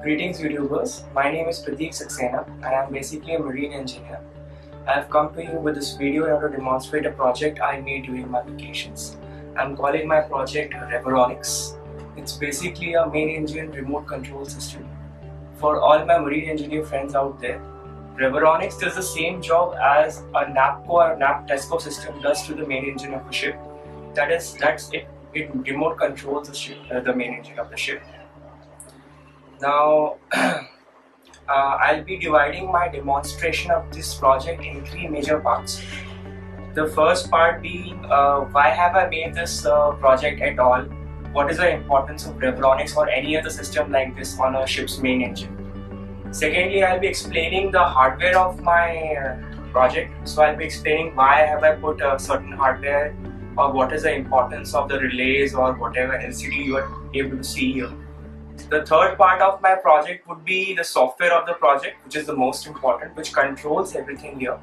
Greetings YouTubers, my name is Saxena and I am basically a marine engineer. I have come to you with this video in order to demonstrate a project I made during my vacations. I am calling my project Reveronix. It's basically a main engine remote control system. For all my marine engineer friends out there, Reveronix does the same job as a NABCO or NABCO system does to the main engine of a ship. That's it. It remote controls the ship, the main engine of the ship. Now, I'll be dividing my demonstration of this project in three major parts. The first part being why have I made this project at all? What is the importance of Reveronix or any other system like this on a ship's main engine? Secondly, I'll be explaining the hardware of my project. So I'll be explaining why have I put a certain hardware, or what is the importance of the relays or whatever LCD you are able to see here. The third part of my project would be the software of the project, which is the most important, which controls everything here.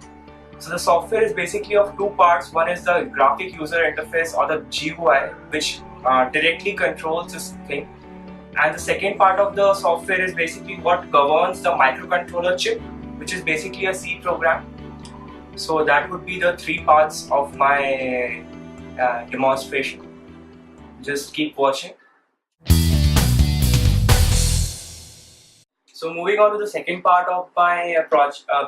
So the software is basically of two parts. One is the graphic user interface or the GUI, which directly controls this thing. And the second part of the software is basically what governs the microcontroller chip, which is basically a C program. So that would be the three parts of my demonstration. Just keep watching. So moving on to the second part of my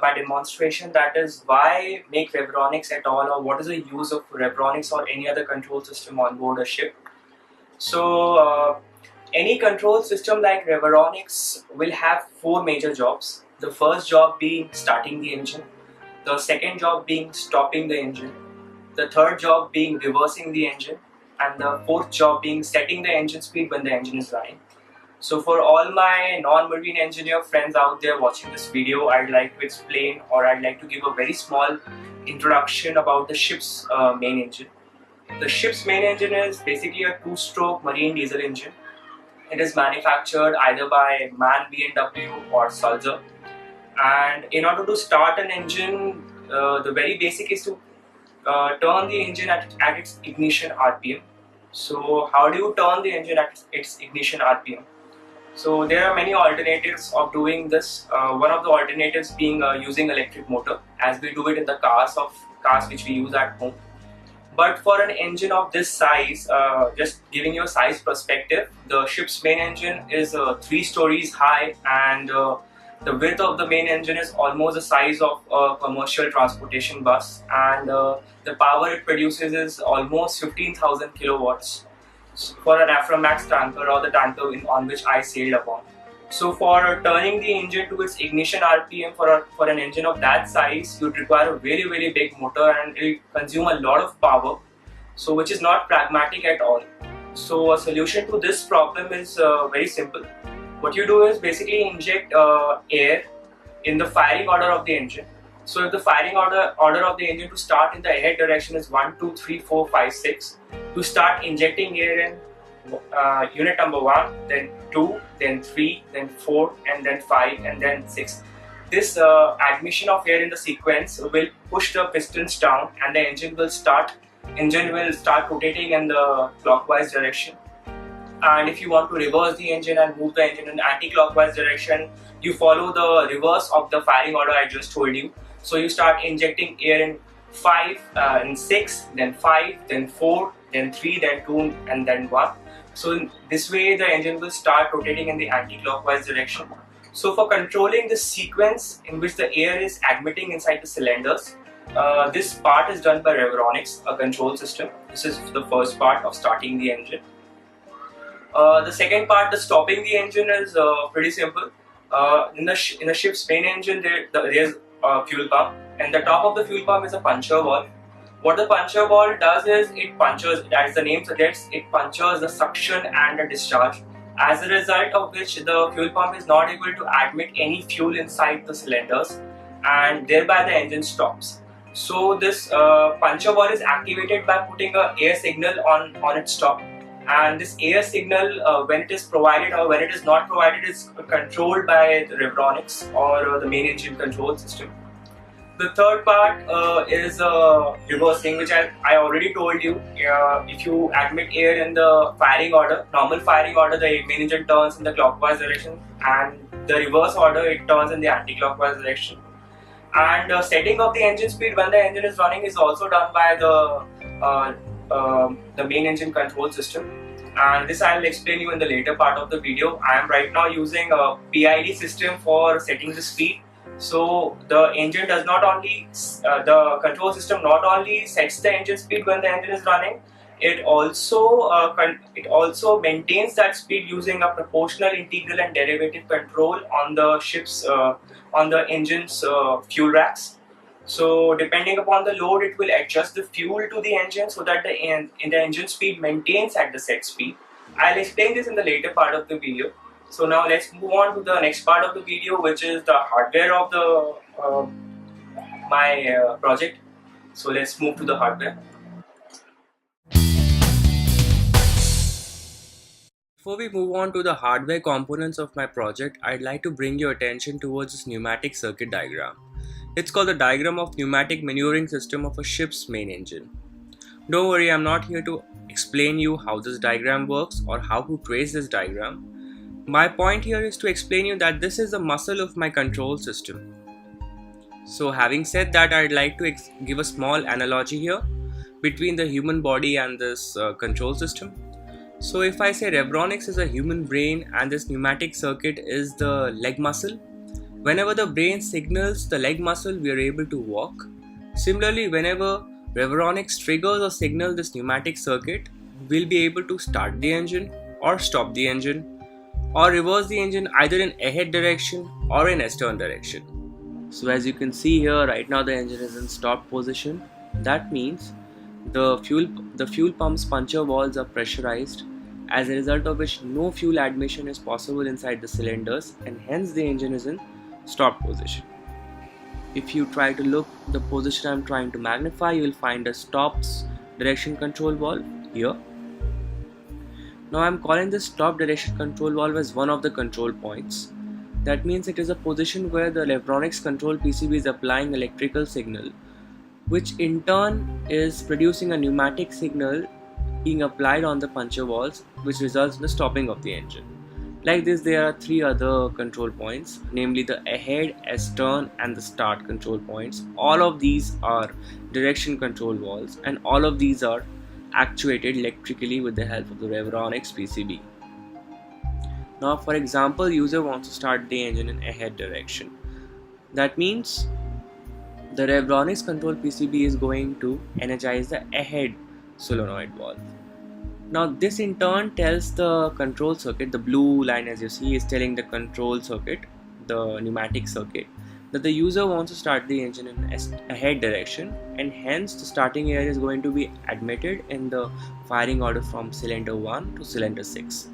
my demonstration, that is why make Reveronix at all, or what is the use of Reveronix or any other control system on board a ship. So any control system like Reveronix will have four major jobs. The first job being starting the engine, the second job being stopping the engine, the third job being reversing the engine, and the fourth job being setting the engine speed when the engine is running. So for all my non-marine engineer friends out there watching this video, I'd like to explain, or I'd like to give a very small introduction about the ship's main engine. The ship's main engine is basically a two-stroke marine diesel engine. It is manufactured either by MAN B&W or Sulzer. And in order to start an engine, the very basic is to turn the engine at its ignition RPM. So how do you turn the engine at its ignition RPM? So there are many alternatives of doing this. One of the alternatives being using electric motor, as we do it in the cars which we use at home. But for an engine of this size, just giving you a size perspective, the ship's main engine is 3 stories high, and the width of the main engine is almost the size of a commercial transportation bus, and the power it produces is almost 15,000 kilowatts for an Aframax tanker, or the tanker on which I sailed upon. So for turning the engine to its ignition RPM for an engine of that size, you'd require a very, very big motor, and it will consume a lot of power, so which is not pragmatic at all. So a solution to this problem is very simple. What you do is basically inject air in the firing order of the engine. So if the firing order of the engine to start in the ahead direction is 1, 2, 3, 4, 5, 6, to start injecting air in unit number 1, then 2, then 3, then 4, and then 5, and then 6. This admission of air in the sequence will push the pistons down, and the engine will start rotating in the clockwise direction. And if you want to reverse the engine and move the engine in anti-clockwise direction, you follow the reverse of the firing order I just told you. So you start injecting air in 5, in 6, then 5, then 4, then 3, then 2, and then 1. So in this way the engine will start rotating in the anti-clockwise direction. So for controlling this sequence in which the air is admitting inside the cylinders, this part is done by Reveronix, a control system. This is the first part of starting the engine. The second part, the stopping the engine, is pretty simple. In the ship's main engine, there's a fuel pump, and the top of the fuel pump is a puncture valve. What the puncture valve does is it punctures, as the name suggests, it punctures the suction and the discharge, as a result of which the fuel pump is not able to admit any fuel inside the cylinders, and thereby the engine stops. So this puncture valve is activated by putting an air signal on its top. And this air signal, when it is provided or when it is not provided, is controlled by the Reveronix or the main engine control system. The third part is reversing, which I already told you. If you admit air in the firing order, normal firing order, the main engine turns in the clockwise direction, and the reverse order, it turns in the anti-clockwise direction. And setting of the engine speed when the engine is running is also done by the main engine control system, and this I will explain you in the later part of the video. I am right now using a PID system for setting the speed. So the engine does not only the control system not only sets the engine speed when the engine is running, it also maintains that speed using a proportional, integral and derivative control on the ship's on the engine's fuel racks. So depending upon the load, it will adjust the fuel to the engine so that the engine speed maintains at the set speed. I'll explain this in the later part of the video. So now let's move on to the next part of the video, which is the hardware of the my project. So let's move to the hardware. Before we move on to the hardware components of my project, I'd like to bring your attention towards this pneumatic circuit diagram. It's called the diagram of pneumatic maneuvering system of a ship's main engine. Don't worry, I'm not here to explain you how this diagram works or how to trace this diagram. My point here is to explain you that this is the muscle of my control system. So having said that, I'd like to give a small analogy here between the human body and this control system. So if I say Reveronix is a human brain and this pneumatic circuit is the leg muscle, whenever the brain signals the leg muscle, we are able to walk. Similarly, whenever Reveronix triggers or signals this pneumatic circuit, we'll be able to start the engine or stop the engine or reverse the engine either in ahead direction or in astern direction. So as you can see here, right now the engine is in stop position. That means the fuel pump's puncture valves are pressurized, as a result of which no fuel admission is possible inside the cylinders, and hence the engine is in stop position. If you try to look the position I'm trying to magnify, you will find a stops direction control valve here. Now I'm calling this stop direction control valve as one of the control points. That means it is a position where the Reveronix control PCB is applying electrical signal, which in turn is producing a pneumatic signal being applied on the puncture valves, which results in the stopping of the engine. Like this, there are three other control points, namely the ahead, astern and the start control points. All of these are direction control valves, and all of these are actuated electrically with the help of the Reveronix PCB. Now for example, user wants to start the engine in ahead direction. That means the Reveronix control PCB is going to energize the ahead solenoid valve. Now this in turn tells the control circuit, the blue line as you see is telling the control circuit, the pneumatic circuit, that the user wants to start the engine in ahead direction, and hence the starting air is going to be admitted in the firing order from cylinder 1 to cylinder 6.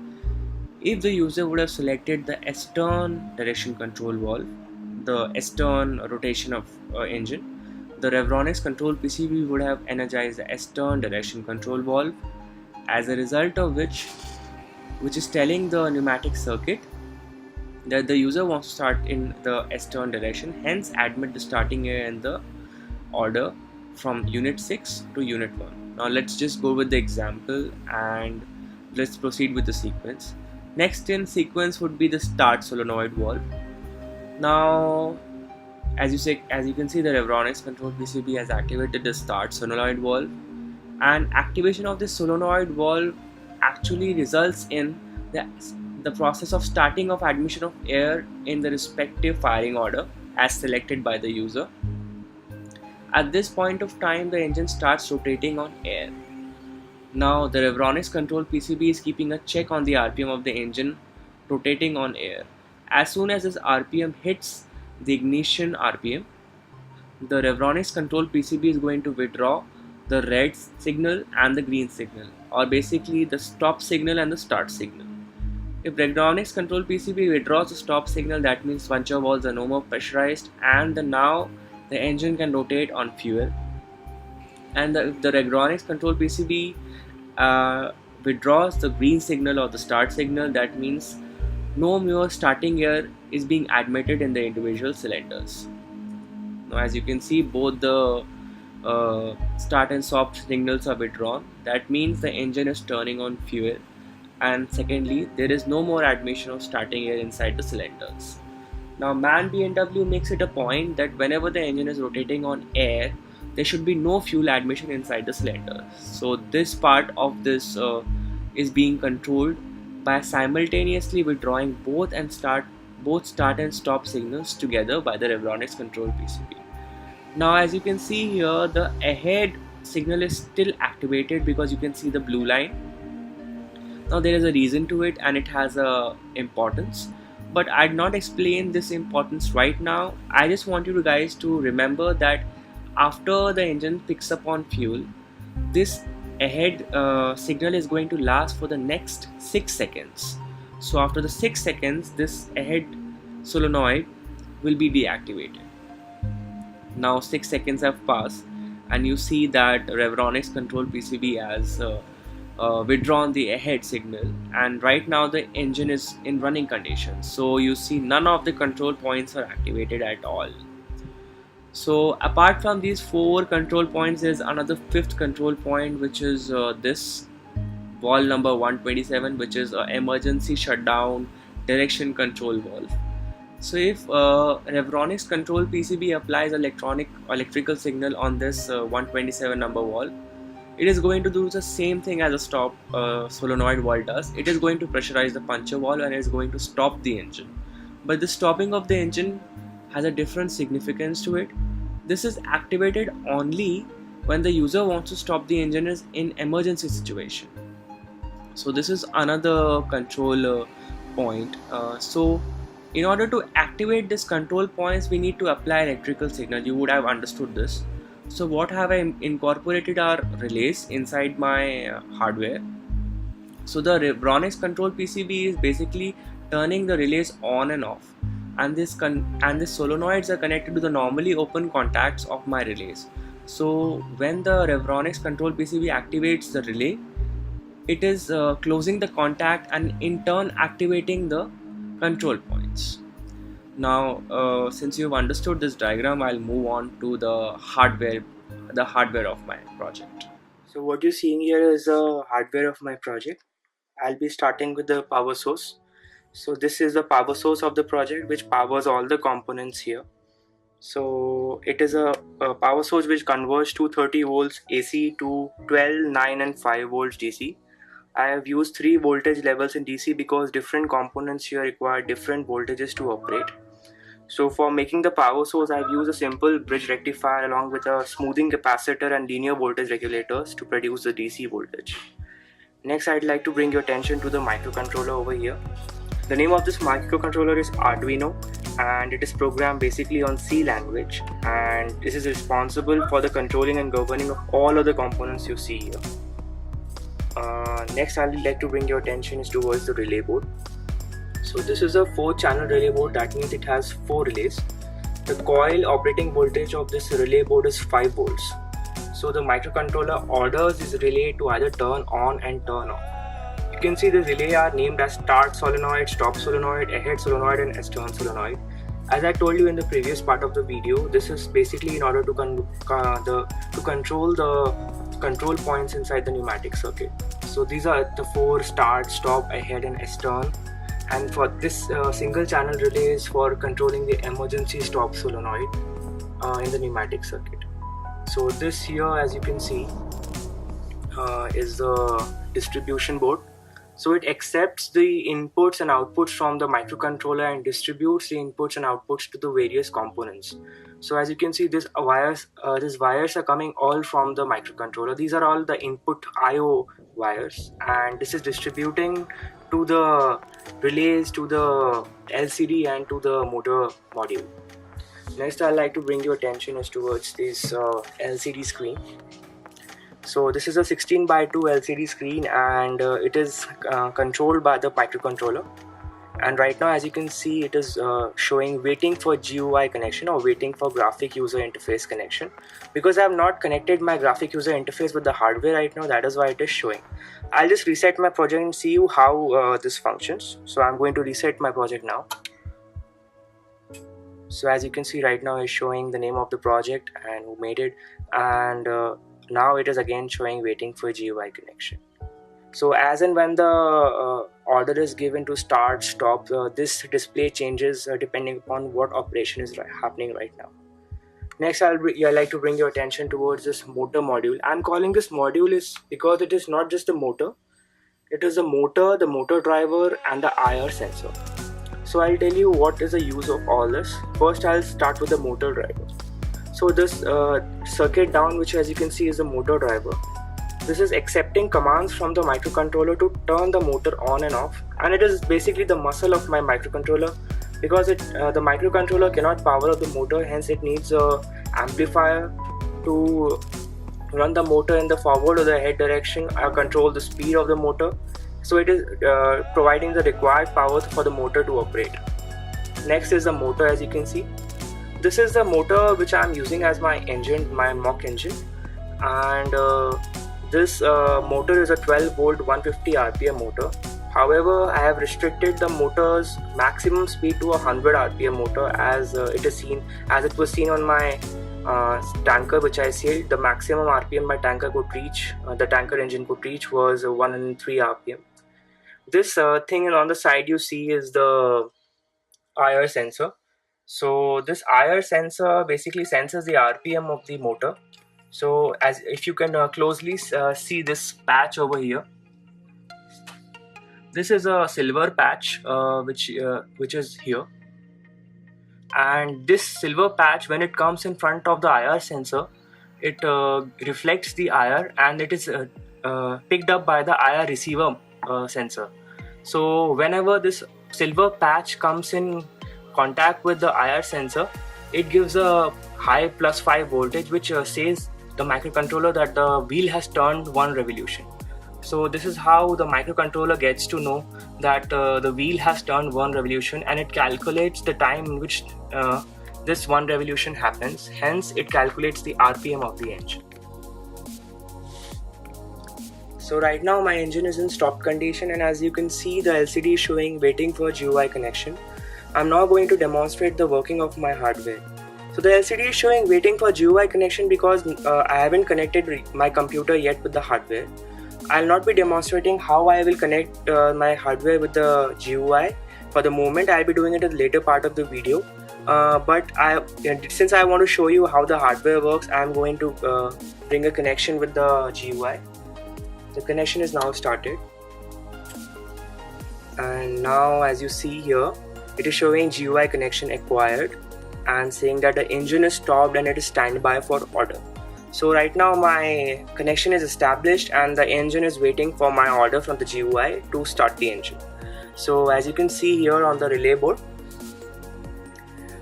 If the user would have selected the astern direction control valve, the astern rotation of engine, the Reveronix control PCB would have energized the astern direction control valve, as a result of which is telling the pneumatic circuit that the user wants to start in the astern direction, hence admit the starting air in the order from unit 6 to unit 1. Now let's just go with the example and let's proceed with the sequence. Next in sequence would be the start solenoid valve. Now as you can see, the Reveronix control PCB has activated the start solenoid valve, and activation of this solenoid valve actually results in the process of starting of admission of air in the respective firing order as selected by the user. At this point of time, the engine starts rotating on air. Now the Reveronix control PCB is keeping a check on the RPM of the engine rotating on air. As soon as this RPM hits the ignition RPM, the Reveronix control PCB is going to withdraw the red signal and the green signal, or basically the stop signal and the start signal. If Reveronix control PCB withdraws the stop signal, that means puncture valves are no more pressurized and now the engine can rotate on fuel. And if the Reveronix control PCB withdraws the green signal or the start signal, that means no more starting air is being admitted in the individual cylinders. Now as you can see, both the start and stop signals are withdrawn. That means the engine is turning on fuel, and secondly, there is no more admission of starting air inside the cylinders. Now MAN B&W makes it a point that whenever the engine is rotating on air, there should be no fuel admission inside the cylinder. So this part of this is being controlled by simultaneously withdrawing both start and stop signals together by the Reveronix control PCB. Now as you can see here, the ahead signal is still activated because you can see the blue line. Now there is a reason to it and it has a importance, but I'd not explain this importance right now. I just want you guys to remember that after the engine picks up on fuel, this ahead signal is going to last for the next 6 seconds. So after the 6 seconds, this ahead solenoid will be deactivated. Now 6 seconds have passed and you see that Reveronix control PCB has withdrawn the ahead signal, and right now the engine is in running condition, so you see none of the control points are activated at all. So apart from these 4 control points, there's another 5th control point, which is this valve number 127, which is an emergency shutdown direction control valve. So if Reveronix control PCB applies electrical signal on this 127 number valve, it is going to do the same thing as a stop solenoid valve does. It is going to pressurize the puncture valve and it is going to stop the engine. But the stopping of the engine has a different significance to it. This is activated only when the user wants to stop the engine is in emergency situation. So this is another control point. So in order to activate this control points, we need to apply electrical signal. You would have understood this. So what have I incorporated are relays inside my hardware. So the Reveronix control PCB is basically turning the relays on and off, and this solenoids are connected to the normally open contacts of my relays. So when the Reveronix control PCB activates the relay, it is closing the contact and in turn activating the control points. Now since you've understood this diagram, I'll move on to the hardware of my project. So what you're seeing here is the hardware of my project. I'll be starting with the power source. So this is the power source of the project, which powers all the components here. So it is a power source which converts 230 volts AC to 12, 9 and 5 volts DC. I have used 3 voltage levels in DC because different components here require different voltages to operate. So for making the power source, I've used a simple bridge rectifier along with a smoothing capacitor and linear voltage regulators to produce the DC voltage. Next, I'd like to bring your attention to the microcontroller over here. The name of this microcontroller is Arduino, and it is programmed basically on C language, and this is responsible for the controlling and governing of all other components you see here. Next, I'd like to bring your attention is towards the relay board. So this is a 4-channel relay board. That means it has 4 relays. The coil operating voltage of this relay board is 5 volts. So the microcontroller orders this relay to either turn on and turn off. You can see the relay are named as start solenoid, stop solenoid, ahead solenoid and astern solenoid. As I told you in the previous part of the video, this is basically in order to control the control points inside the pneumatic circuit. So these are the 4: start, stop, ahead and astern. And for this single channel relay is for controlling the emergency stop solenoid in the pneumatic circuit. So this here, as you can see, is the distribution board. So it accepts the inputs and outputs from the microcontroller and distributes the inputs and outputs to the various components. So as you can see, these wires are coming all from the microcontroller. These are all the input I/O wires, and this is distributing to the relays, to the LCD and to the motor module. Next, I'd like to bring your attention is towards this LCD screen. So this is a 16:2 LCD screen, and it is controlled by the microcontroller. And right now, as you can see, it is showing waiting for GUI connection or waiting for graphic user interface connection. Because I have not connected my graphic user interface with the hardware right now, that is why it is showing. I'll just reset my project and see you how this functions. So I'm going to reset my project now. So as you can see right now, it's showing the name of the project and who made it, and now it is again showing waiting for GUI connection. So as and when the order is given to start, stop, this display changes depending upon what operation is happening right now. Next, I'd like to bring your attention towards this motor module. I'm calling this module is because it is not just a motor. It is a motor, the motor driver, and the IR sensor. So I'll tell you what is the use of all this. First, I'll start with the motor driver. So this circuit down, which as you can see is the motor driver. This is accepting commands from the microcontroller to turn the motor on and off, and it is basically the muscle of my microcontroller, because the microcontroller cannot power up the motor, hence it needs a amplifier to run the motor in the forward or the ahead direction, control the speed of the motor. So it is providing the required power for the motor to operate. Next is the motor, as you can see. This is the motor which I am using as my engine, my mock engine, and this motor is a 12 volt 150 rpm motor. However, I have restricted the motor's maximum speed to 100 rpm motor, as it was seen on my tanker which I sailed. The maximum rpm my tanker could reach, the tanker engine could reach, was 103 rpm. This thing on the side you see is the IR sensor. So this IR sensor basically senses the rpm of the motor. So as if you can closely see this patch over here, this is a silver patch which is here, and this silver patch, when it comes in front of the IR sensor, it reflects the IR, and it is picked up by the IR receiver sensor. So whenever this silver patch comes in contact with the IR sensor, it gives a high +5 voltage, which says the microcontroller that the wheel has turned 1 revolution. So this is how the microcontroller gets to know that the wheel has turned 1 revolution, and it calculates the time in which this 1 revolution happens. Hence, it calculates the RPM of the engine. So right now my engine is in stop condition, and as you can see, the LCD is showing waiting for GUI connection. I'm now going to demonstrate the working of my hardware. So the LCD is showing waiting for GUI connection because I haven't connected my computer yet with the hardware. I'll not be demonstrating how I will connect my hardware with the GUI for the moment. I'll be doing it in the later part of the video. But since I want to show you how the hardware works, I'm going to bring a connection with the GUI. The connection is now started. And now, as you see here, it is showing GUI connection acquired and saying that the engine is stopped and it is standby for order. So right now my connection is established and the engine is waiting for my order from the GUI to start the engine. So as you can see here on the relay board,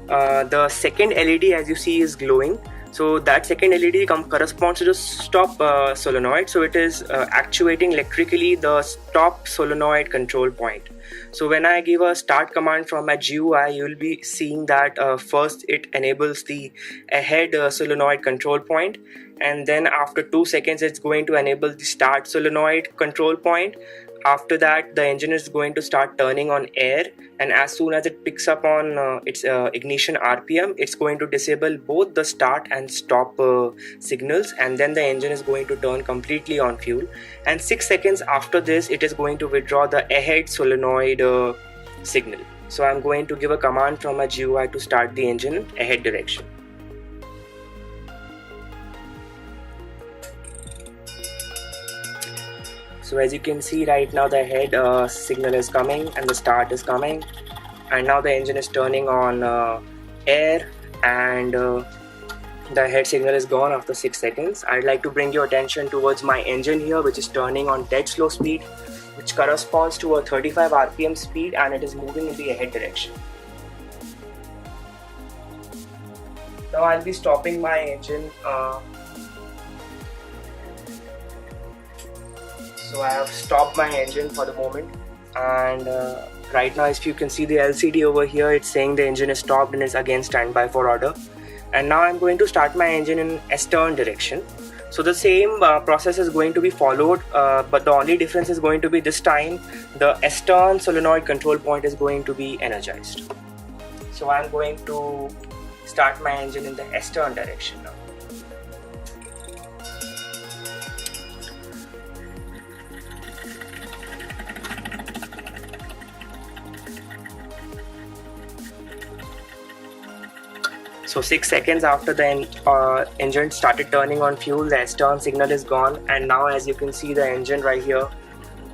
the second LED, as you see, is glowing. So that second LED corresponds to the stop solenoid. So it is actuating electrically the stop solenoid control point. So when I give a start command from my GUI, you will be seeing that first it enables the ahead solenoid control point, and then after 2 seconds it's going to enable the start solenoid control point. After that, the engine is going to start turning on air, and as soon as it picks up on its ignition RPM, it's going to disable both the start and stop signals, and then the engine is going to turn completely on fuel. And 6 seconds after this, it is going to withdraw the ahead solenoid signal. So I'm going to give a command from my GUI to start the engine ahead direction. So as you can see right now, the head signal is coming and the start is coming, and now the engine is turning on air, and the head signal is gone after 6 seconds. I'd like to bring your attention towards my engine here, which is turning on dead slow speed, which corresponds to a 35 RPM speed, and it is moving in the ahead direction. Now I'll be stopping my engine. So I have stopped my engine for the moment, and right now, if you can see the LCD over here, it's saying the engine is stopped and is again standby for order. And now I'm going to start my engine in S-turn direction. So the same process is going to be followed, but the only difference is going to be this time the S-turn solenoid control point is going to be energized. So I'm going to start my engine in the S-turn direction now. So 6 seconds after the engine started turning on fuel, the S-turn signal is gone, and now as you can see, the engine right here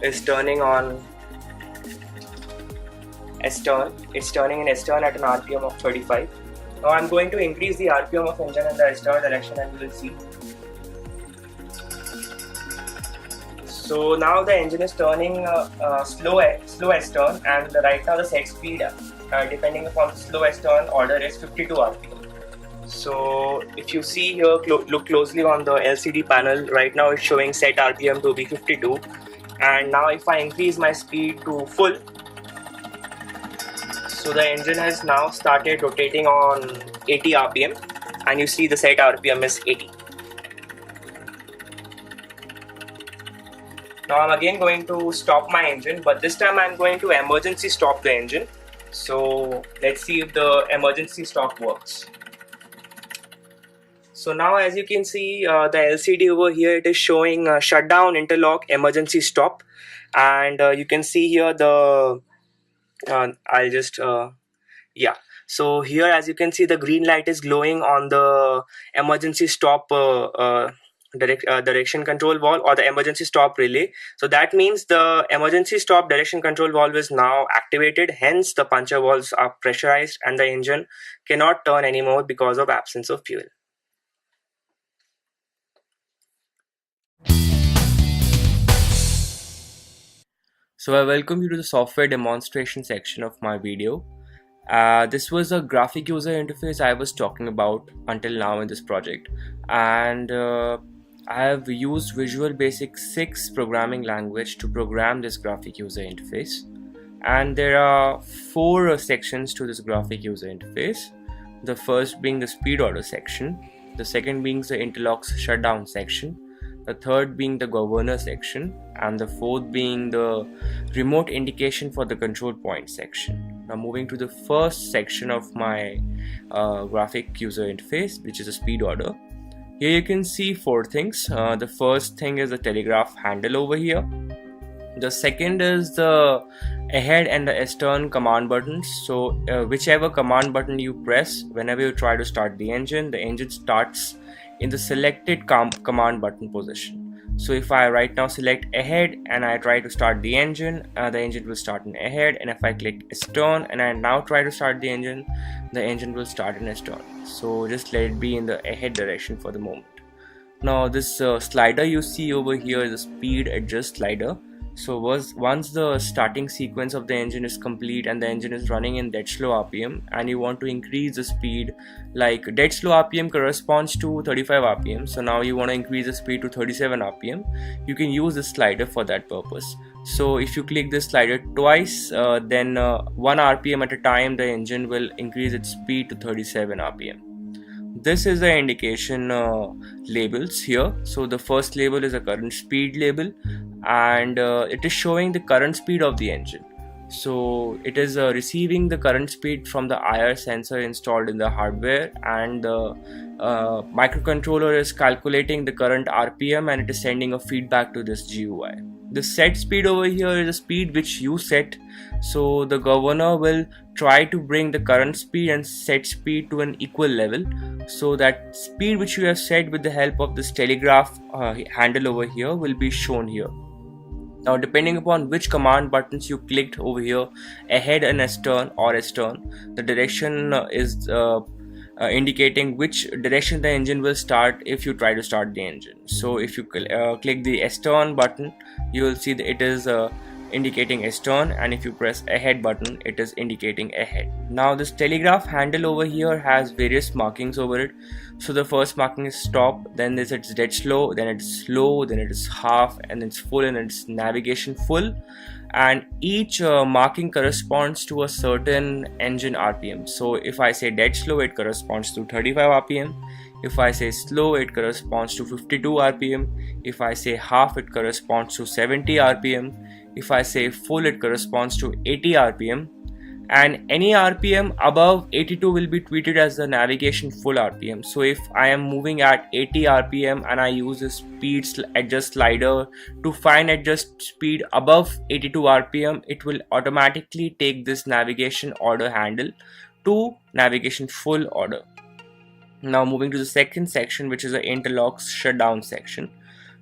is turning on S-turn. It's turning in S-turn at an RPM of 35. Now I'm going to increase the RPM of engine in the S-turn direction, and you will see. So now the engine is turning slow S-turn, and right now the set speed, depending upon the slow S-turn order, is 52 RPM. So if you see here, look closely on the LCD panel, right now it's showing set RPM to be 52, and now if I increase my speed to full, so the engine has now started rotating on 80 RPM, and you see the set RPM is 80. Now I'm again going to stop my engine, but this time I'm going to emergency stop the engine. So let's see if the emergency stop works. So now as you can see, the LCD over here, it is showing shutdown, interlock, emergency stop, and you can see here the I'll just yeah. So here as you can see, the green light is glowing on the emergency stop direction control valve, or the emergency stop relay. So that means the emergency stop direction control valve is now activated, hence the puncture valves are pressurized and the engine cannot turn anymore because of absence of fuel. So I welcome you to the software demonstration section of my video. This was a graphic user interface I was talking about until now in this project, and I have used Visual Basic 6 programming language to program this graphic user interface, and there are 4 sections to this graphic user interface. The first being the speed order section, the second being the interlocks shutdown section, the third being the governor section, and the fourth being the remote indication for the control point section. Now moving to the first section of my graphic user interface, which is a speed order. Here you can see 4 things. The first thing is the telegraph handle over here. The second is the ahead and the S-turn command buttons. So whichever command button you press, whenever you try to start the engine starts in the selected command button position. So if I right now select ahead and I try to start the engine will start in ahead, and if I click S-turn and I now try to start the engine will start in S-turn. So just let it be in the ahead direction for the moment. Now this slider you see over here is a speed adjust slider. So once the starting sequence of the engine is complete and the engine is running in dead slow RPM, and you want to increase the speed, like dead slow RPM corresponds to 35 RPM, so now you want to increase the speed to 37 RPM, you can use this slider for that purpose. So if you click this slider twice, then 1 RPM at a time, the engine will increase its speed to 37 RPM. This is the indication labels here. So the first label is a current speed label, and it is showing the current speed of the engine. So it is receiving the current speed from the IR sensor installed in the hardware, and the microcontroller is calculating the current RPM, and it is sending a feedback to this GUI. The set speed over here is a speed which you set, so the governor will try to bring the current speed and set speed to an equal level. So that speed which you have set with the help of this telegraph handle over here will be shown here. Now depending upon which command buttons you clicked over here, ahead and S-turn or S-turn, the direction is indicating which direction the engine will start if you try to start the engine. So if you click the S-turn button, you will see that it is indicating S-turn, and if you press ahead button, it is indicating ahead. Now this telegraph handle over here has various markings over it. So the first marking is stop, then it's dead slow, then it's slow, then it is half, and then it's full, and it's navigation full. And each marking corresponds to a certain engine RPM. So if I say dead slow, it corresponds to 35 RPM. If I say slow, it corresponds to 52 RPM. If I say half, it corresponds to 70 RPM. If I say full, it corresponds to 80 RPM. And any RPM above 82 will be treated as the navigation full RPM. So if I am moving at 80 RPM and I use the speed adjust slider to fine adjust speed above 82 RPM, it will automatically take this navigation order handle to navigation full order. Now moving to the second section, which is the interlocks shutdown section.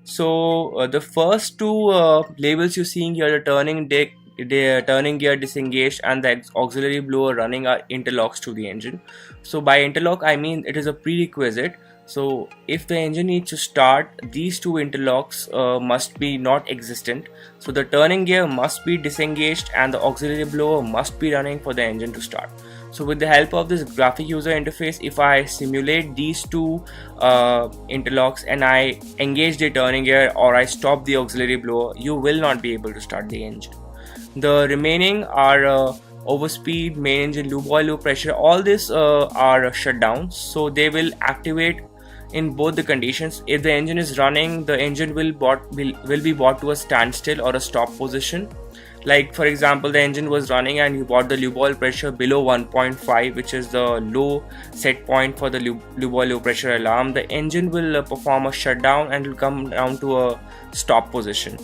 So the first two labels you're seeing here, the turning gear disengaged and the auxiliary blower running, are interlocks to the engine. So by interlock I mean it is a prerequisite. So if the engine needs to start, these two interlocks must be not existent. So the turning gear must be disengaged and the auxiliary blower must be running for the engine to start. So with the help of this graphic user interface, if I simulate these two interlocks and I engage the turning gear or I stop the auxiliary blower, you will not be able to start the engine. The remaining are overspeed, main engine, lube oil, low pressure. All this are shut down, so they will activate in both the conditions. If the engine is running, the engine will be brought to a standstill or a stop position. Like for example, the engine was running and you brought the lube oil pressure below 1.5, which is the low set point for the lube oil low pressure alarm. The engine will perform a shutdown and will come down to a stop position.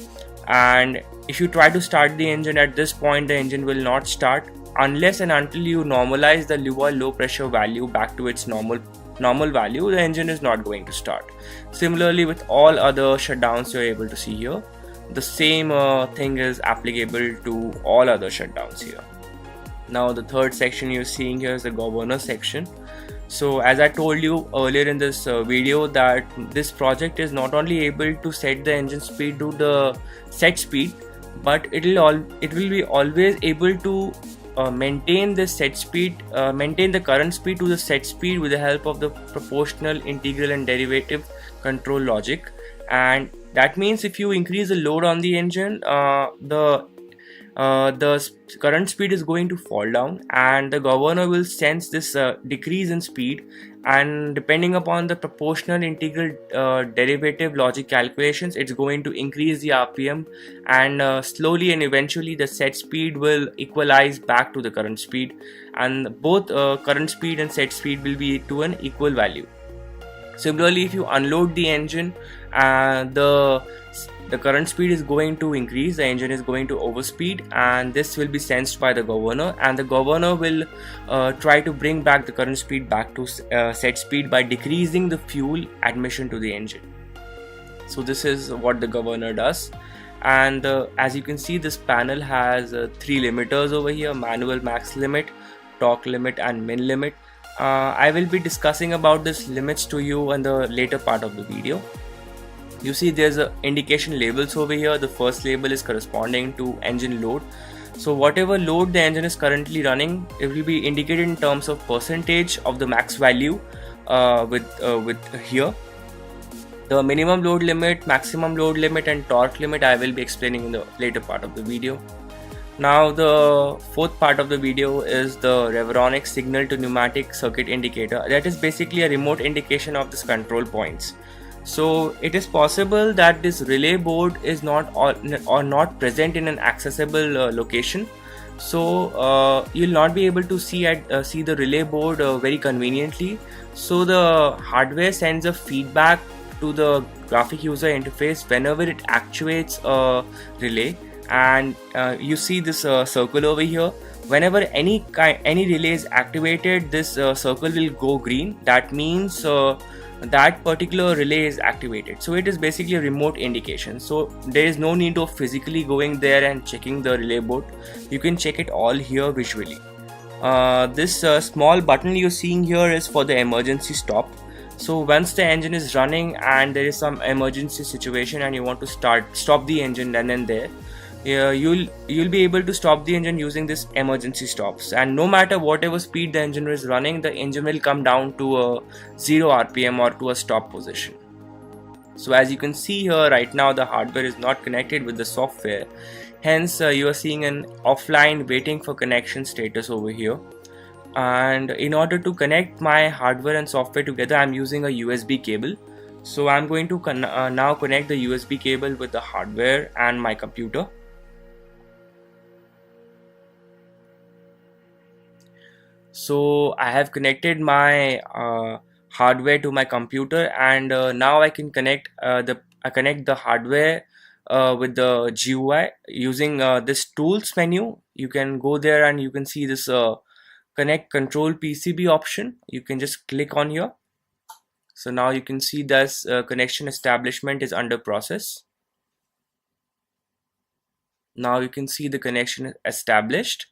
And if you try to start the engine at this point, the engine will not start unless and until you normalize the lube oil low pressure value back to its normal value. The engine is not going to start. Similarly with all other shutdowns you're able to see here, the same thing is applicable to all other shutdowns here. Now the third section you're seeing here is the governor section. So as I told you earlier in this video, that this project is not only able to set the engine speed to the set speed, but it will be always able to maintain the set speed, maintain the current speed to the set speed with the help of the proportional, integral and derivative control logic. And that means if you increase the load on the engine, the current speed is going to fall down, and the governor will sense this decrease in speed, and depending upon the proportional, integral, derivative logic calculations, it's going to increase the RPM, and slowly and eventually the set speed will equalize back to the current speed, and both current speed and set speed will be to an equal value. Similarly, if you unload the engine, the current speed is going to increase, the engine is going to overspeed, and this will be sensed by the governor, and the governor will try to bring back the current speed back to set speed by decreasing the fuel admission to the engine. So this is what the governor does. And as you can see, this panel has three limiters over here: manual max limit, torque limit and min limit. I will be discussing about these limits to you in the later part of the video. You see there's a indication labels over here. The first label is corresponding to engine load. So whatever load the engine is currently running, it will be indicated in terms of percentage of the max value with here. The minimum load limit, maximum load limit and torque limit I will be explaining in the later part of the video. Now the fourth part of the video is the Reveronix signal to pneumatic circuit indicator. That is basically a remote indication of this control points. So it is possible that this relay board is not or not present in an accessible location. So you'll not be able to see the relay board very conveniently. So the hardware sends a feedback to the graphic user interface whenever it actuates a relay. And you see this circle over here. Whenever any relay is activated, this circle will go green. That means that particular relay is activated. So it is basically a remote indication. So there is no need of physically going there and checking the relay board. You can check it all here visually. This small button you're seeing here is for the emergency stop. So once the engine is running and there is some emergency situation and you want to stop the engine then and there, you'll be able to stop the engine using this emergency stops, and no matter whatever speed the engine is running, the engine will come down to a 0 RPM or to a stop position. So as you can see here, right now the hardware is not connected with the software, hence you are seeing an offline waiting for connection status over here. And in order to connect my hardware and software together, I'm using a USB cable. So I'm going to now connect the USB cable with the hardware and my computer. So I have connected my hardware to my computer, and now I can connect the hardware with the GUI using this tools menu. You can go there and you can see this connect control PCB option. You can just click on here, So now you can see this connection establishment is under process. Now you can see the connection is established,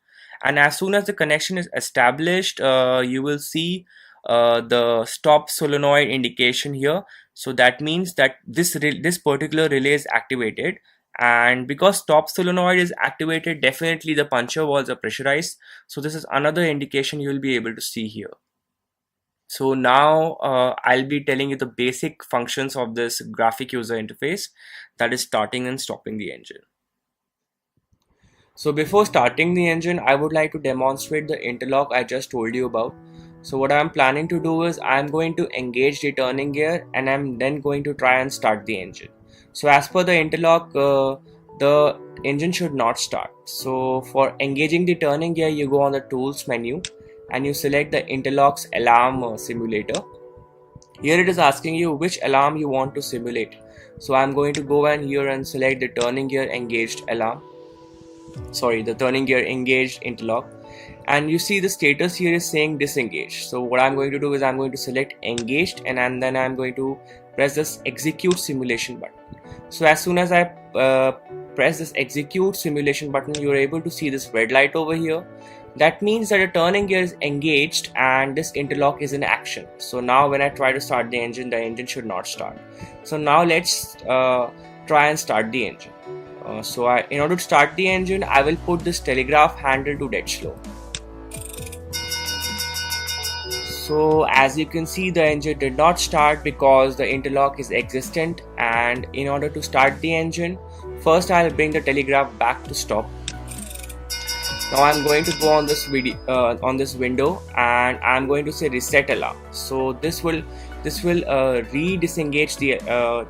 and as soon as the connection is established, you will see the stop solenoid indication here. So that means that this particular relay is activated, and because stop solenoid is activated, definitely the puncher valves are pressurized. So this is another indication you will be able to see here. So now I'll be telling you the basic functions of this graphic user interface, that is starting and stopping the engine. So before starting the engine, I would like to demonstrate the interlock I just told you about. So what I'm planning to do is I'm going to engage the turning gear, and I'm then going to try and start the engine. So as per the interlock, the engine should not start. So for engaging the turning gear, you go on the tools menu and you select the interlock's alarm simulator. Here it is asking you which alarm you want to simulate. So I'm going to go in here and select the turning gear engaged alarm. The turning gear engaged interlock, and you see the status here is saying disengaged. So what I'm going to do is I'm going to select engaged, and then I'm going to press this execute simulation button. So as soon as I press this execute simulation button, you're able to see this red light over here. That means that the turning gear is engaged and this interlock is in action. So now when I try to start the engine should not start. So now let's try and start the engine. In order to start the engine, I will put this telegraph handle to dead slow. So as you can see, the engine did not start because the interlock is existent, and in order to start the engine, first I'll bring the telegraph back to stop. Now I'm going to go on this window, and I'm going to say reset alarm. So this will re-disengage the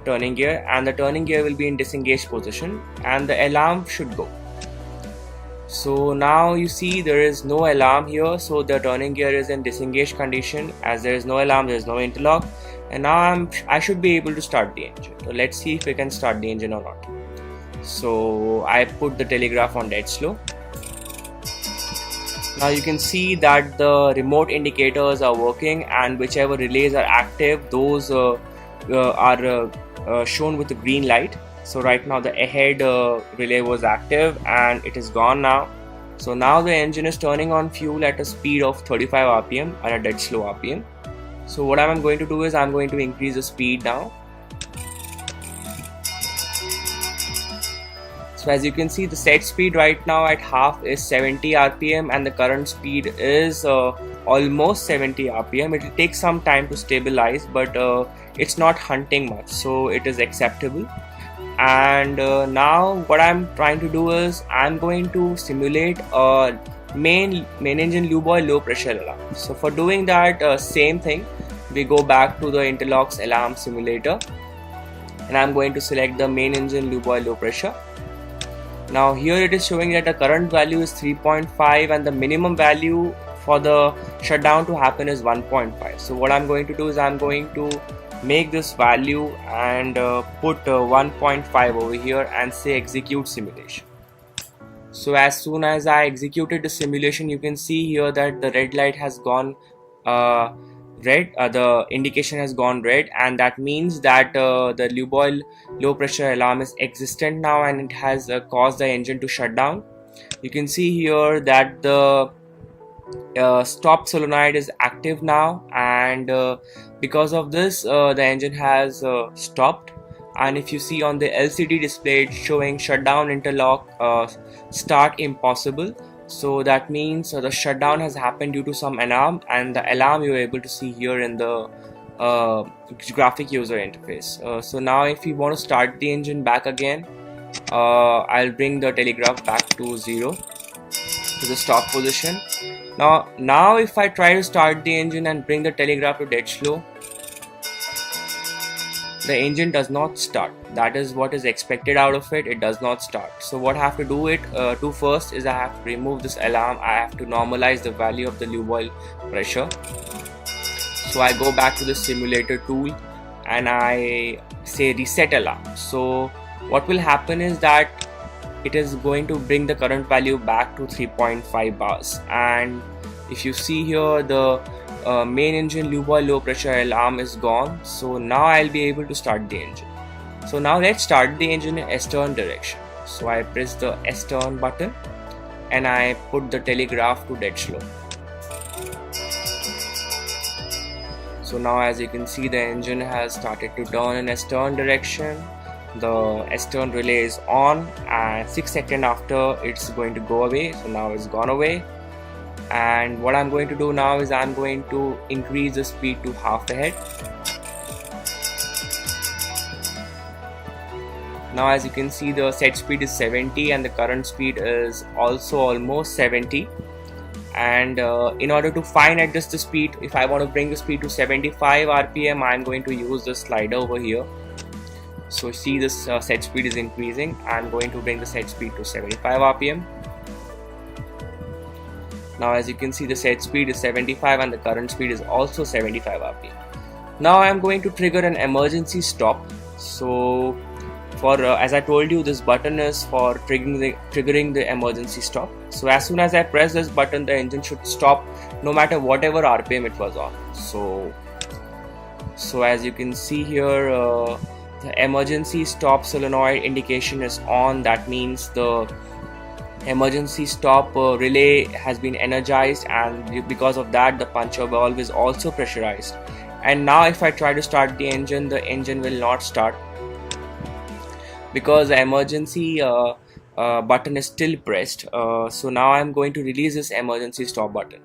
turning gear, and the turning gear will be in disengaged position, and the alarm should go. So now you see there is no alarm here, so the turning gear is in disengaged condition. As there is no alarm, there is no interlock, and now I should be able to start the engine. So let's see if we can start the engine or not. So I put the telegraph on dead slow. Now you can see that the remote indicators are working, and whichever relays are active, those are shown with a green light. So right now the ahead relay was active and it is gone now. So now the engine is turning on fuel at a speed of 35 rpm at a dead slow rpm. So what I'm going to do is I'm going to increase the speed now. So as you can see, the set speed right now at half is 70 rpm and the current speed is almost 70 rpm. It will take some time to stabilize, but it's not hunting much, so it is acceptable. And now what I'm trying to do is I'm going to simulate a main engine lube oil low pressure alarm. So for doing that, same thing, we go back to the interlocks alarm simulator, and I'm going to select the main engine lube oil low pressure. Now here it is showing that the current value is 3.5 and the minimum value for the shutdown to happen is 1.5. So what I'm going to do is I'm going to make this value and put 1.5 over here and say execute simulation. So as soon as I executed the simulation, you can see here that the red light has gone red, the indication has gone red, and that means that the lube oil low pressure alarm is existent now and it has caused the engine to shut down. You can see here that the stop solenoid is active now, and because of this the engine has stopped. And if you see on the LCD display, it's showing shutdown interlock start impossible. So that means the shutdown has happened due to some alarm, and the alarm you're able to see here in the graphic user interface. So now if you want to start the engine back again, I'll bring the telegraph back to 0 to the stop position. Now if I try to start the engine and bring the telegraph to dead slow, the engine does not start. That is what is expected out of it. It does not start. So what I have to do first is I have to remove this alarm. I have to normalize the value of the lube oil pressure. So I go back to the simulator tool and I say reset alarm. So what will happen is that it is going to bring the current value back to 3.5 bars, and if you see here, the main engine low boil low pressure alarm is gone. So now I'll be able to start the engine. So now let's start the engine in S-turn direction. So I press the S-turn button and I put the telegraph to dead slow. So now as you can see, the engine has started to turn in S-turn direction. The S-turn relay is on, and 6 seconds after it's going to go away. So now it's gone away. And what I'm going to do now is I'm going to increase the speed to half a head. Now as you can see, the set speed is 70 and the current speed is also almost 70. And in order to fine adjust the speed, if I want to bring the speed to 75 rpm, I'm going to use the slider over here. So see, this set speed is increasing. I'm going to bring the set speed to 75 rpm. Now as you can see, the set speed is 75 and the current speed is also 75 rpm. Now I'm going to trigger an emergency stop. So for as I told you, this button is for triggering the emergency stop. So as soon as I press this button, the engine should stop no matter whatever RPM it was on. So as you can see here, the emergency stop solenoid indication is on. That means the emergency stop relay has been energized, and because of that the puncher valve is also pressurized. And now if I try to start the engine will not start because the emergency button is still pressed. So now I'm going to release this emergency stop button.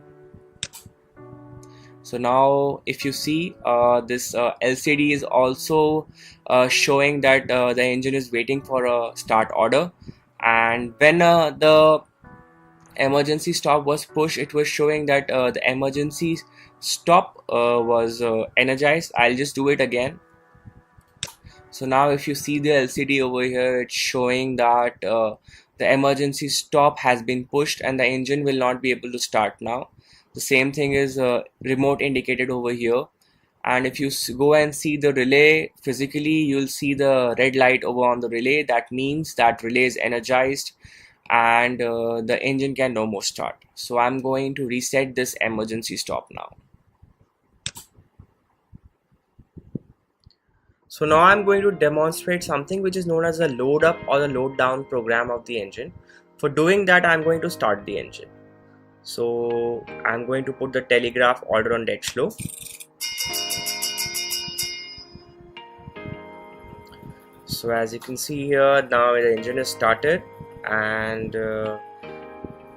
So now if you see, this LCD is also showing that the engine is waiting for a start order. And when the emergency stop was pushed, it was showing that the emergency stop was energized. I'll just do it again. So now if you see the LCD over here, it's showing that the emergency stop has been pushed and the engine will not be able to start now. The same thing is remote indicated over here. And if you go and see the relay physically, you'll see the red light over on the relay. That means that relay is energized and the engine can no more start. So I'm going to reset this emergency stop now. So now I'm going to demonstrate something which is known as a load up or the load down program of the engine. For doing that, I'm going to start the engine. So I'm going to put the telegraph order on dead slow. So as you can see here, now the engine is started, and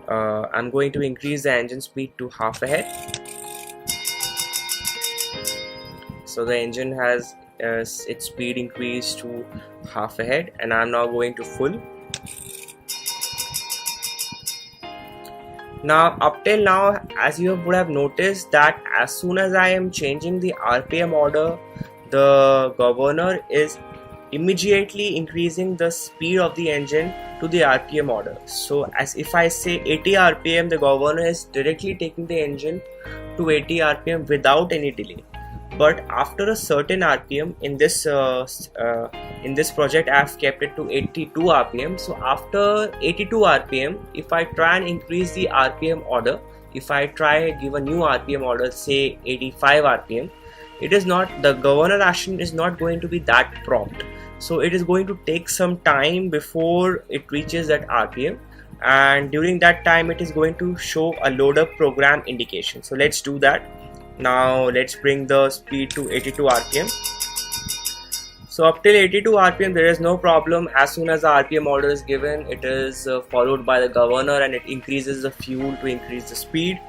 I'm going to increase the engine speed to half a head. So the engine has its speed increased to half a head, and I'm now going to full. Now up till now, as you would have noticed, that as soon as I am changing the RPM order, the governor is immediately increasing the speed of the engine to the RPM order. So as if I say 80 RPM, the governor is directly taking the engine to 80 RPM without any delay. But after a certain RPM, in this project I have kept it to 82 RPM. So after 82 RPM, if I try and increase the RPM order, if I try give a new RPM order, say 85 RPM, it is not, the governor action is not going to be that prompt. So it is going to take some time before it reaches that RPM, and during that time it is going to show a load up program indication. So let's do that. Now let's bring the speed to 82 RPM. So up till 82 RPM there is no problem. As soon as the RPM order is given, it is followed by the governor and it increases the fuel to increase the speed.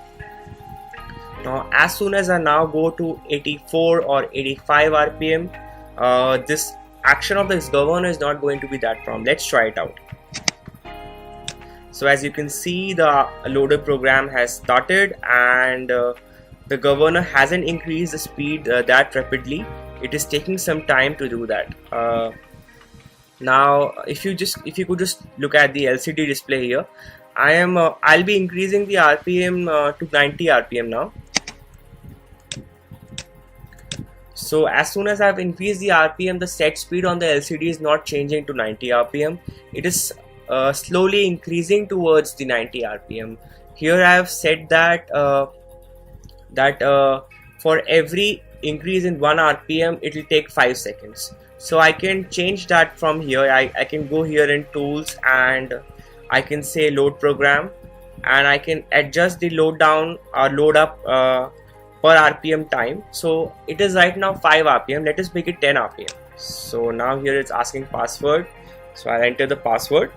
Now as soon as I now go to 84 or 85 RPM, this action of this governor is not going to be that prompt. Let's try it out. So as you can see, the loader program has started, and the governor hasn't increased the speed that rapidly. It is taking some time to do that. Now if you could just look at the LCD display here, I'll be increasing the RPM to 90 RPM now. So as soon as I've increased the RPM, the set speed on the LCD is not changing to 90 RPM. It is slowly increasing towards the 90 RPM. Here I have said that that for every increase in 1 RPM it will take 5 seconds. So I can change that from here. I can go here in tools and I can say load program, and I can adjust the load down or load up per RPM time. So it is right now 5 RPM. Let us make it 10 RPM. So now here it's asking password. So I'll enter the password.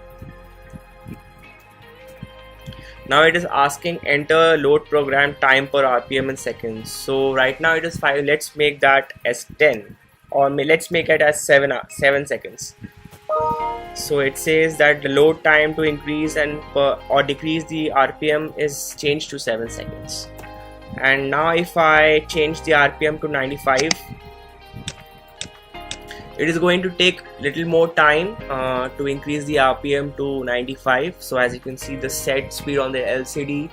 Now it is asking enter load program time per RPM in seconds. So right now it is 5. Let's make that as 10, or let's make it as 7 seconds. So it says that the load time to increase and or decrease the RPM is changed to 7 seconds. And now if I change the RPM to 95, it is going to take little more time to increase the RPM to 95. So as you can see, the set speed on the LCD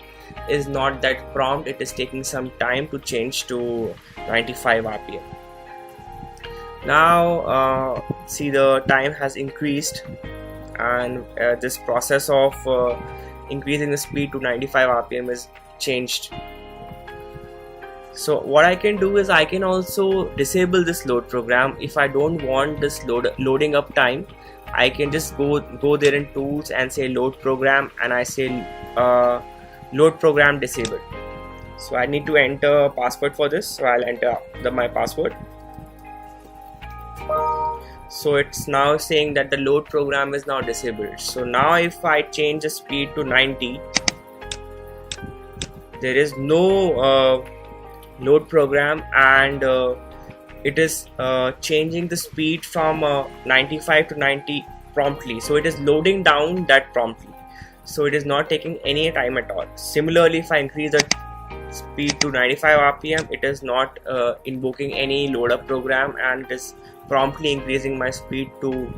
is not that prompt. It is taking some time to change to 95 RPM. Now see, the time has increased, and this process of increasing the speed to 95 RPM is changed. So what I can do is I can also disable this load program. If I don't want this loading up time, I can just go there in tools and say load program, and I say load program disabled. So I need to enter password for this. So I'll enter my password. So it's now saying that the load program is now disabled. So now if I change the speed to 90, there is no load program, and it is changing the speed from 95 to 90 promptly. So it is loading down that promptly. So it is not taking any time at all. Similarly, if I increase the speed to 95 RPM, it is not invoking any load up program, and it is promptly increasing my speed to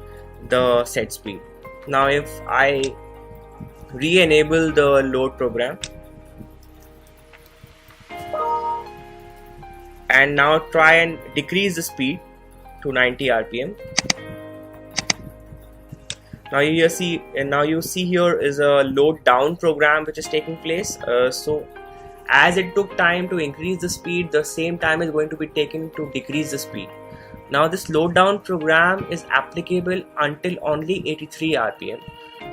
the set speed. Now if I re-enable the load program and now try and decrease the speed to 90 RPM, now you see here is a load down program which is taking place. So as it took time to increase the speed, the same time is going to be taken to decrease the speed. Now this load down program is applicable until only 83 RPM.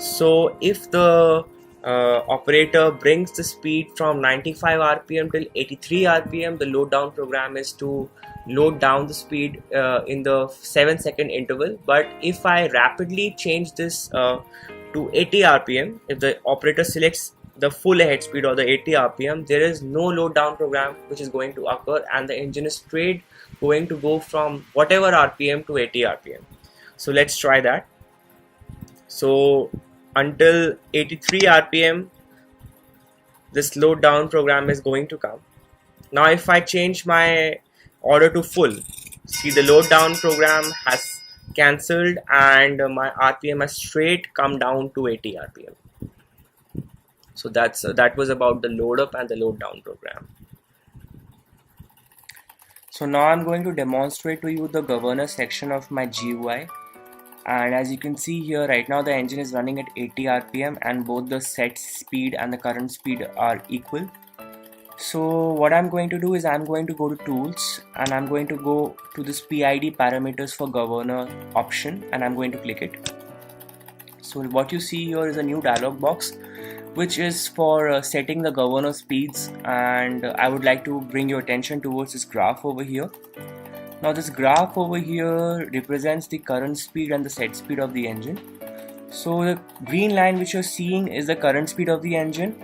So if the operator brings the speed from 95 RPM till 83 RPM, the load down program is to load down the speed in the 7-second interval. But if I rapidly change this to 80 RPM, if the operator selects the full ahead speed or the 80 RPM, there is no load down program which is going to occur, and the engine is straight going to go from whatever RPM to 80 RPM. So let's try that. So until 83 RPM, this load down program is going to come. Now if I change my order to full, see, the load down program has cancelled and my RPM has straight come down to 80 RPM. So that was about the load up and the load down program. So now I'm going to demonstrate to you the governor section of my GUI. And as you can see here, right now the engine is running at 80 RPM and both the set speed and the current speed are equal. So what I'm going to do is I'm going to go to tools and I'm going to go to this PID parameters for governor option, and I'm going to click it. So what you see here is a new dialog box which is for setting the governor speeds, and I would like to bring your attention towards this graph over here. Now this graph over here represents the current speed and the set speed of the engine. So the green line which you're seeing is the current speed of the engine,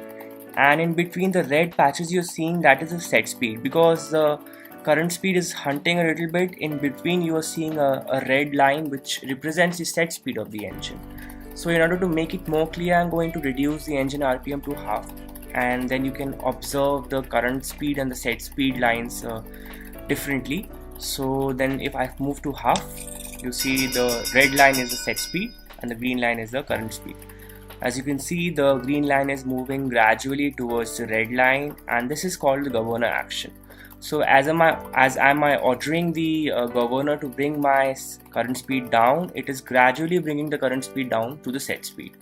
and in between the red patches you're seeing, that is the set speed. Because the current speed is hunting a little bit, in between you are seeing a red line which represents the set speed of the engine. So in order to make it more clear, I'm going to reduce the engine RPM to half, and then you can observe the current speed and the set speed lines differently. So then if I move to half, you see the red line is the set speed and the green line is the current speed. As you can see, the green line is moving gradually towards the red line, and this is called the governor action. So as am I ordering the governor to bring my current speed down, it is gradually bringing the current speed down to the set speed.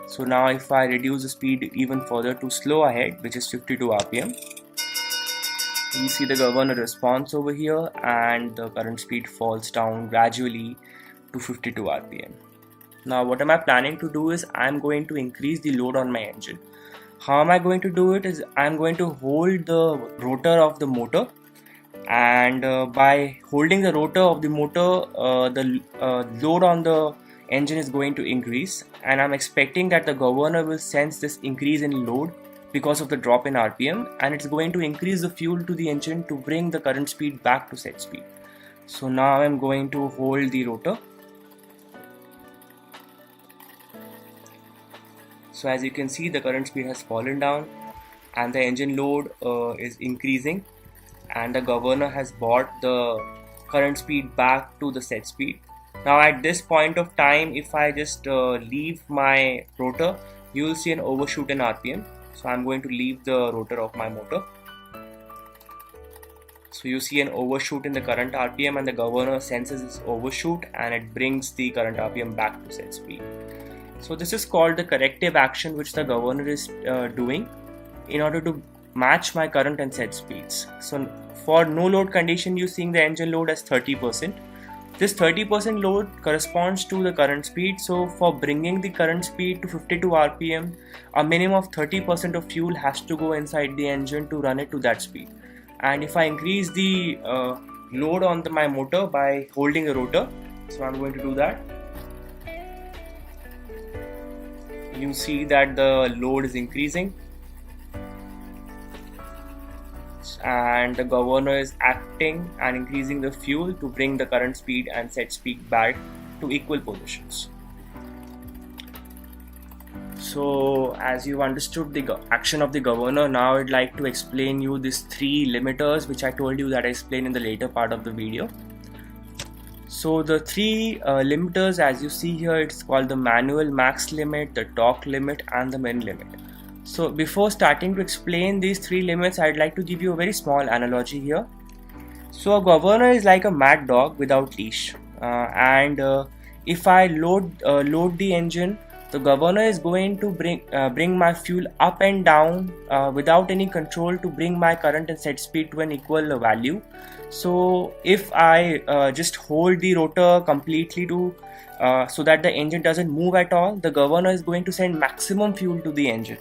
So now if I reduce the speed even further to slow ahead, which is 52 RPM, You see the governor response over here, and the current speed falls down gradually to 52 rpm. Now what am I planning to do is I'm going to increase the load on my engine. How am I going to do it is I'm going to hold the rotor of the motor, and by holding the rotor of the motor, the load on the engine is going to increase, and I'm expecting that the governor will sense this increase in load because of the drop in RPM, and it's going to increase the fuel to the engine to bring the current speed back to set speed. So now I'm going to hold the rotor. So as you can see, the current speed has fallen down and the engine load is increasing, and the governor has brought the current speed back to the set speed. Now at this point of time, if I just leave my rotor, you will see an overshoot in RPM. So I'm going to leave the rotor of my motor. So you see an overshoot in the current RPM, and the governor senses this overshoot and it brings the current RPM back to set speed. So this is called the corrective action which the governor is doing in order to match my current and set speeds. So for no load condition, you're seeing the engine load as 30%. This 30% load corresponds to the current speed. So for bringing the current speed to 52 rpm, a minimum of 30% of fuel has to go inside the engine to run it to that speed. And if I increase the load on my motor by holding the rotor, so I'm going to do that, you see that the load is increasing and the governor is acting and increasing the fuel to bring the current speed and set speed back to equal positions. So as you understood the action of the governor, now I'd like to explain you these three limiters which I told you that I explained in the later part of the video. So the three limiters, as you see here, it's called the manual max limit, the torque limit and the min limit. So before starting to explain these three limits, I'd like to give you a very small analogy here. So a governor is like a mad dog without leash, and if I load the engine, the governor is going to bring my fuel up and down without any control to bring my current and set speed to an equal value. So if I just hold the rotor completely to so that the engine doesn't move at all, the governor is going to send maximum fuel to the engine.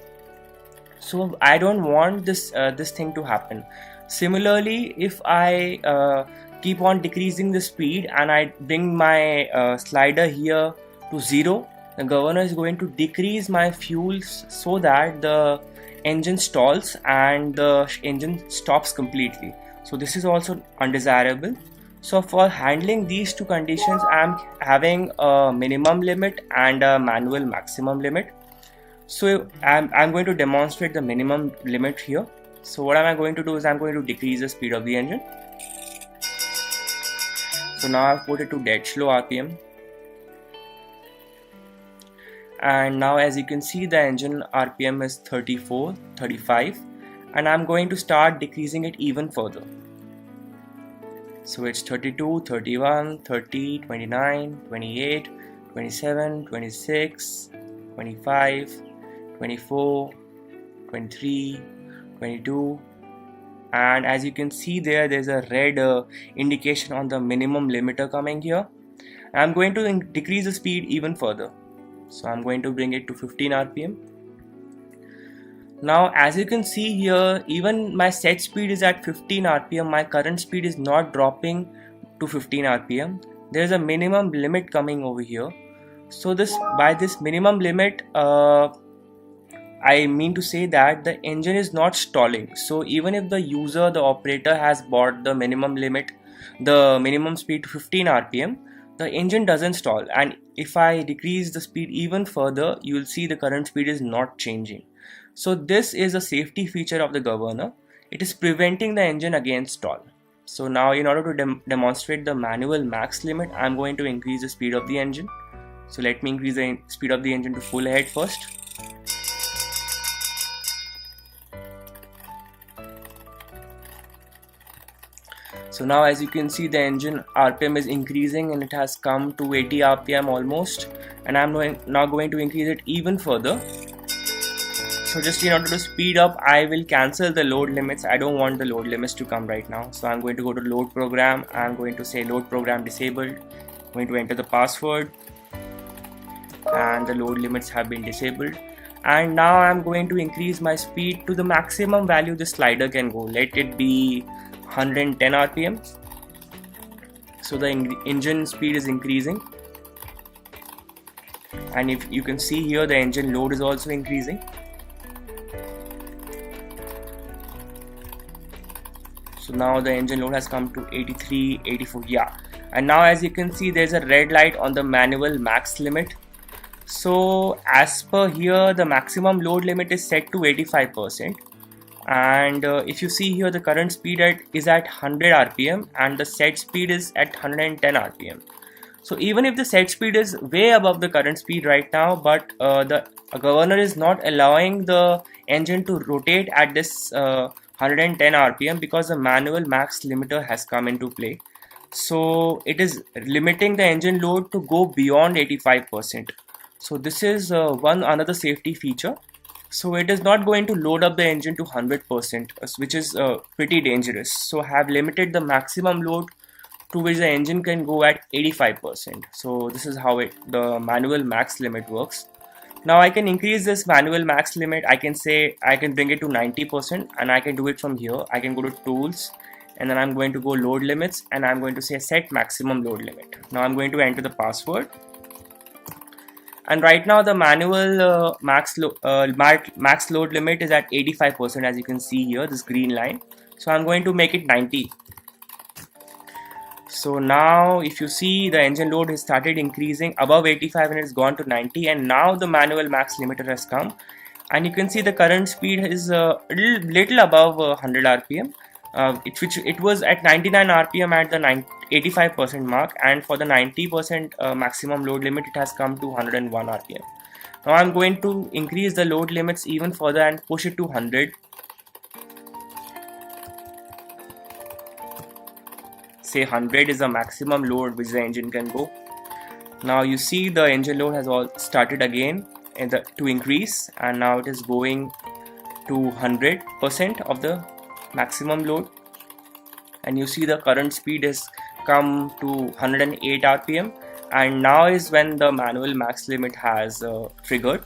So I don't want this thing to happen. Similarly, if I keep on decreasing the speed and I bring my slider here to 0, the governor is going to decrease my fuel so that the engine stalls and the engine stops completely. So this is also undesirable. So for handling these two conditions, I am having a minimum limit and a manual maximum limit. So I'm going to demonstrate the minimum limit here. So what am I going to do is I'm going to decrease the speed of the engine. So now I've put it to dead slow RPM. And now as you can see, the engine RPM is 34, 35, and I'm going to start decreasing it even further. So it's 32, 31, 30, 29, 28, 27, 26, 25, 24, 23, 22, and as you can see there's a red indication on the minimum limiter coming here. I'm going to decrease the speed even further. So I'm going to bring it to 15 rpm. Now as you can see here, even my set speed is at 15 rpm, my current speed is not dropping to 15 rpm. There is a minimum limit coming over here. So by this minimum limit, I mean to say that the engine is not stalling. So even if the user, the operator has brought the minimum limit, the minimum speed to 15 rpm, the engine doesn't stall, and if I decrease the speed even further, you will see the current speed is not changing. So this is a safety feature of the governor. It is preventing the engine against stall. So now in order to demonstrate the manual max limit, I'm going to increase the speed of the engine. So let me increase the speed of the engine to full head first. So now as you can see, the engine RPM is increasing and it has come to 80 RPM almost, and I'm now going to increase it even further. So just in order to speed up, I will cancel the load limits. I don't want the load limits to come right now. So I'm going to go to load program. I'm going to say load program disabled. I'm going to enter the password, and the load limits have been disabled. And now I'm going to increase my speed to the maximum value the slider can go. Let it be 110 RPM. So the engine speed is increasing, and if you can see here, the engine load is also increasing. So now the engine load has come to 83, 84, yeah. And now as you can see, there's a red light on the manual max limit. So as per here, the maximum load limit is set to 85%. And if you see here, the current speed is at 100 RPM and the set speed is at 110 RPM. So even if the set speed is way above the current speed right now, but the governor is not allowing the engine to rotate at this 110 RPM because the manual max limiter has come into play. So it is limiting the engine load to go beyond 85%. So this is another safety feature. So it is not going to load up the engine to 100%, which is pretty dangerous. So I have limited the maximum load to which the engine can go at 85%. So this is how the manual max limit works. Now I can increase this manual max limit. I can say I can bring it to 90%, and I can do it from here. I can go to tools, and then I'm going to go load limits, and I'm going to say set maximum load limit. Now I'm going to enter the password. And right now the manual max load limit is at 85%, as you can see here, this green line. So I'm going to make it 90. So now if you see, the engine load has started increasing above 85 and it's gone to 90, and now the manual max limiter has come, and you can see the current speed is a little above 100 RPM. It was at 99 RPM at the 85% mark, and for the 90% maximum load limit, it has come to 101 RPM. Now I'm going to increase the load limits even further and push it to 100. Say 100 is the maximum load which the engine can go. Now you see the engine load has all started again to increase, and now it is going to 100% of the maximum load, and you see the current speed has come to 108 RPM, and now is when the manual max limit has triggered.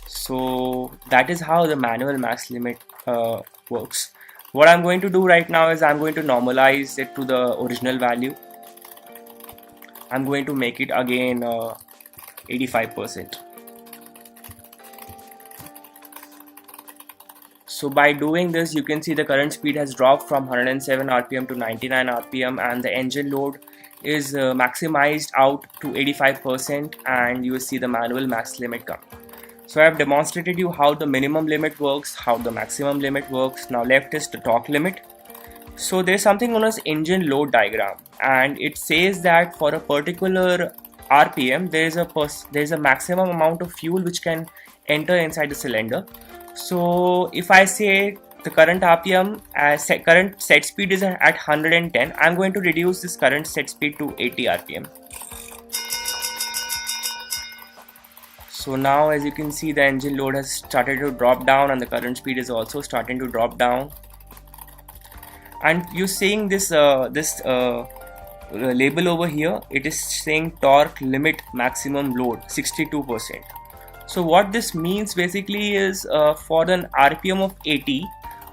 So that is how the manual max limit works. What I'm going to do right now is I'm going to normalize it to the original value. I'm going to make it again 85%. So by doing this, you can see the current speed has dropped from 107 RPM to 99 RPM, and the engine load is maximized out to 85%, and you will see the manual max limit come. So I have demonstrated you how the minimum limit works, how the maximum limit works. Now left is the torque limit. So there's something known as engine load diagram, and it says that for a particular RPM, there's a maximum amount of fuel which can enter inside the cylinder. So if I say the current RPM current set speed is at 110, I'm going to reduce this current set speed to 80 RPM. So now as you can see, the engine load has started to drop down and the current speed is also starting to drop down. And you're seeing this label over here, it is saying torque limit maximum load 62%. So what this means basically is for an RPM of 80,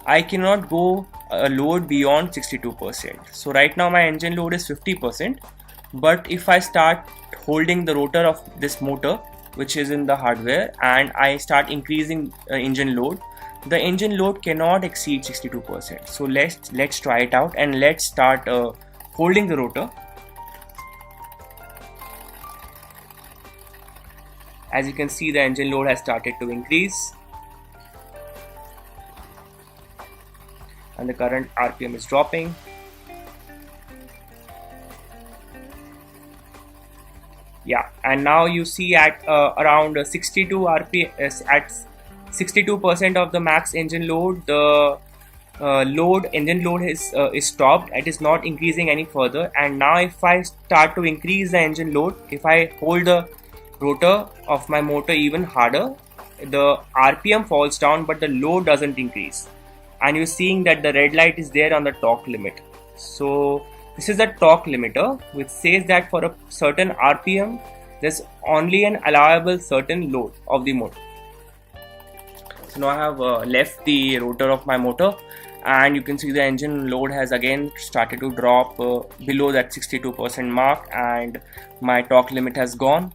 I cannot go load beyond 62%. So right now my engine load is 50%, but if I start holding the rotor of this motor, which is in the hardware, and I start increasing engine load, the engine load cannot exceed 62%. So let's try it out, and let's start holding the rotor. As you can see, the engine load has started to increase and the current RPM is dropping. Yeah, and now you see at around 62 RPM, at 62% of the max engine load, the engine load is stopped. It is not increasing any further. And now if I start to increase the engine load, if I hold the rotor of my motor even harder, the RPM falls down but the load doesn't increase, and you're seeing that the red light is there on the torque limit. So this is a torque limiter which says that for a certain RPM there's only an allowable certain load of the motor. So now I have left the rotor of my motor, and you can see the engine load has again started to drop below that 62% mark, and my torque limit has gone.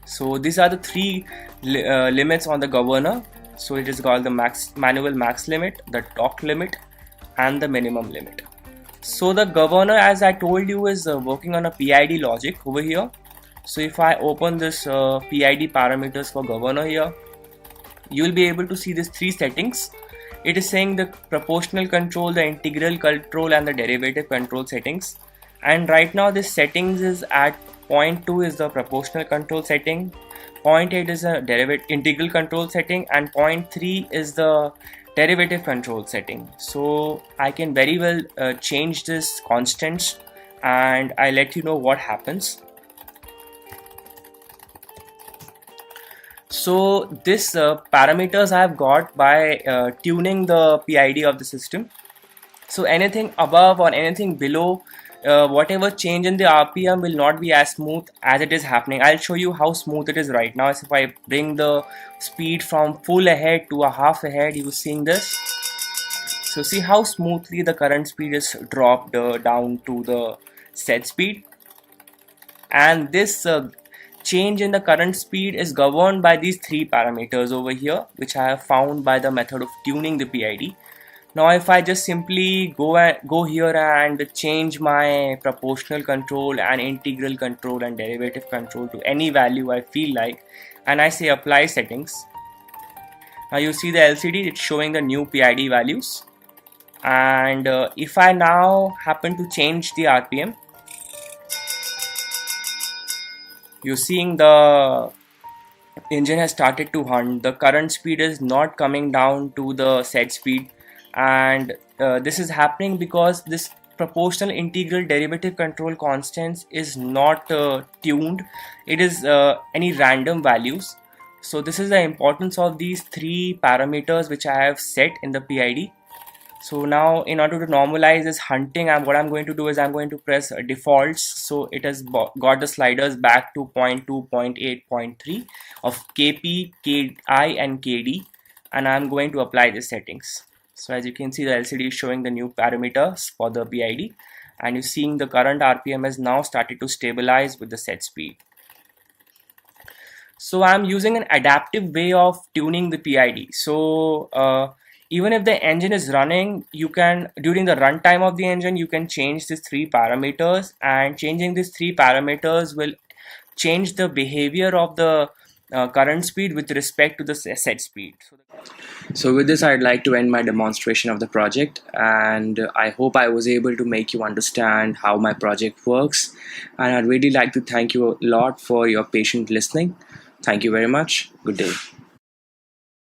So these are the three limits on the governor. So it is called the manual max limit, the torque limit, and the minimum limit. So the governor, as I told you, is working on a PID logic over here. So if I open this PID parameters for governor here, you will be able to see these three settings. It is saying the proportional control, the integral control, and the derivative control settings. And right now this settings is at 0.2 is the proportional control setting, 0.8 is a integral control setting, and 0.3 is the derivative control setting. So I can very well change this constants, and I let you know what happens. So this parameters I have got by tuning the PID of the system. So anything above or anything below, whatever change in the RPM will not be as smooth as it is happening. I'll show you how smooth it is right now. So if I bring the speed from full ahead to a half ahead, you are seeing this. So see how smoothly the current speed is dropped down to the set speed, and this change in the current speed is governed by these three parameters over here, which I have found by the method of tuning the PID. Now if I just simply go here and change my proportional control and integral control and derivative control to any value I feel like, and I say apply settings, now you see the LCD, it's showing the new PID values. And if I now happen to change the RPM, you're seeing the engine has started to hunt. The current speed is not coming down to the set speed, and this is happening because this proportional integral derivative control constants is not tuned. It is any random values. So this is the importance of these three parameters which I have set in the PID. So now in order to normalize this hunting, what I'm going to do is I'm going to press defaults. So it has got the sliders back to 0.2, 0.8, 0.3 of KP, KI and KD, and I'm going to apply the settings. So as you can see, the LCD is showing the new parameters for the PID, and you're seeing the current RPM has now started to stabilize with the set speed. So I'm using an adaptive way of tuning the PID. So even if the engine is running, you can, during the runtime of the engine, you can change these three parameters, and changing these three parameters will change the behavior of the current speed with respect to the set speed. So with this, I'd like to end my demonstration of the project, and I hope I was able to make you understand how my project works, and I'd really like to thank you a lot for your patient listening. Thank you very much. Good day.